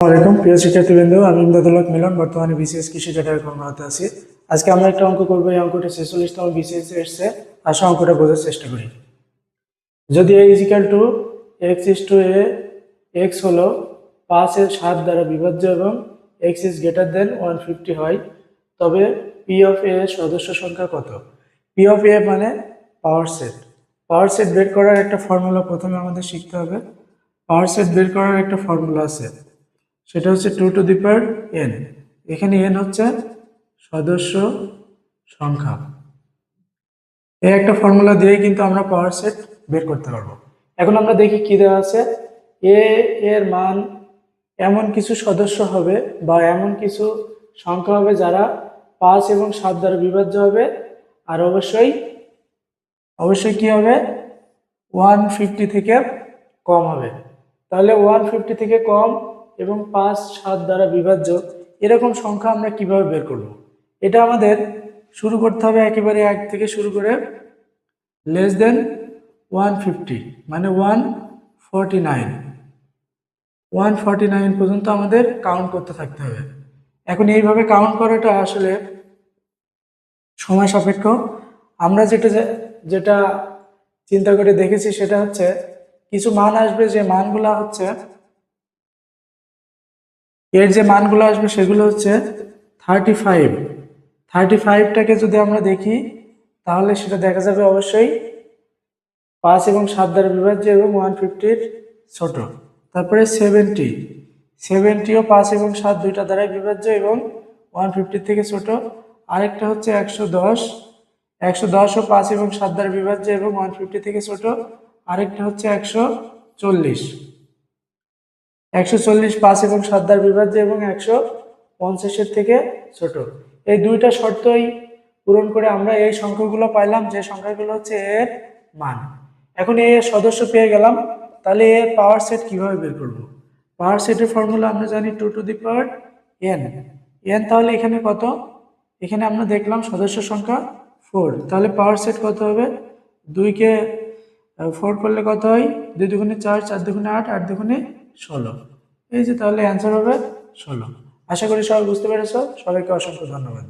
আসসালামাইকুম প্রিয় শিক্ষার্থীবৃন্দ, আমি ইমদাদুল হক মিলন বর্তমানে বিসিএস কৃষি ক্যাডারে কর্মরত আছি। আজকে আমরা একটা অঙ্ক করবো। এই অঙ্কটা 46তম বিসিএস এসছে। আসলে অঙ্কটা বোঝার চেষ্টা করি। যদি a equal to x is to a, x হলো 5-এর 7 দ্বারা বিভাজ্য এবং এক্স ইজ গ্রেটার দেন 150 হয়, তবে পি অফ এ এর সদস্য সংখ্যা কত? পি অফ এ মানে পাওয়ার সেট। পাওয়ার সেট বের করার একটা ফর্মুলা প্রথমে আমাদের শিখতে হবে। পাওয়ার সেট বের করার একটা ফর্মুলা আছে, সেটা হচ্ছে 2n। এখানে n হচ্ছে সদস্য সংখ্যা। এই একটা ফর্মুলা দিয়েই কিন্তু আমরা পাওয়ার সেট বের করতে পারবো। এখন আমরা দেখি কি দেওয়া আছে। এ এর মান এমন কিছু সদস্য হবে বা এমন কিছু সংখ্যা হবে যারা 5 এবং 7 দ্বারা বিভাজ্য হবে, আর অবশ্যই কি হবে, 150 থেকে কম হবে। তাহলে 150 থেকে কম এবং 5-7 দ্বারা বিভাজ্য এরকম সংখ্যা আমরা কিভাবে বের করব? এটা আমাদের শুরু করতে হবে একেবারে 1 থেকে শুরু করে লেস দেন 150 মানে 149 পর্যন্ত আমাদের কাউন্ট করতে থাকতে হবে। এখন এইভাবে কাউন্ট করাটা আসলে সময় সাপেক্ষ। আমরা যেটা চিন্তা করে দেখেছি সেটা হচ্ছে, কিছু মান আসবে, যে মানগুলো হচ্ছে এর যে মানগুলো আসবে সেগুলো হচ্ছে 35টাকে যদি আমরা দেখি তাহলে সেটা দেখা যাবে অবশ্যই 5 এবং 7 দ্বারা বিভাজ্য এবং 150-র ছোট। তারপরে 70ও 5 এবং 7 দুইটা দ্বারাই বিভাজ্য এবং 150 থেকে ছোট। আরেকটা হচ্ছে 110ও 5 এবং 7 দ্বারা বিভাজ্য এবং 150 থেকে ছোট। আরেকটা হচ্ছে 140 5 এবং 7 দ্বারা বিভাজ্য এবং 150-এর থেকে ছোট। এই দুইটা শর্তই পূরণ করে আমরা এই সংখ্যাগুলো পাইলাম, যে সংখ্যাগুলো হচ্ছে এর মান। এখন এর সদস্য পেয়ে গেলাম, তাহলে এর পাওয়ার সেট কিভাবে বের করব? পাওয়ার সেটের ফর্মুলা আমরা জানি 2n। তাহলে এখানে কত? এখানে আমরা দেখলাম সদস্য সংখ্যা 4, তাহলে পাওয়ার সেট কত হবে? 2কে 4 করলে কত হয়? 2 দুগুণে 4, 4 দুগুণে 8, 8 দুগুণে 16। এই যে, তাহলে অ্যান্সার হবে 16। আশা করি সবাই বুঝতে পেরেছ। সবাইকে অসংখ্য ধন্যবাদ।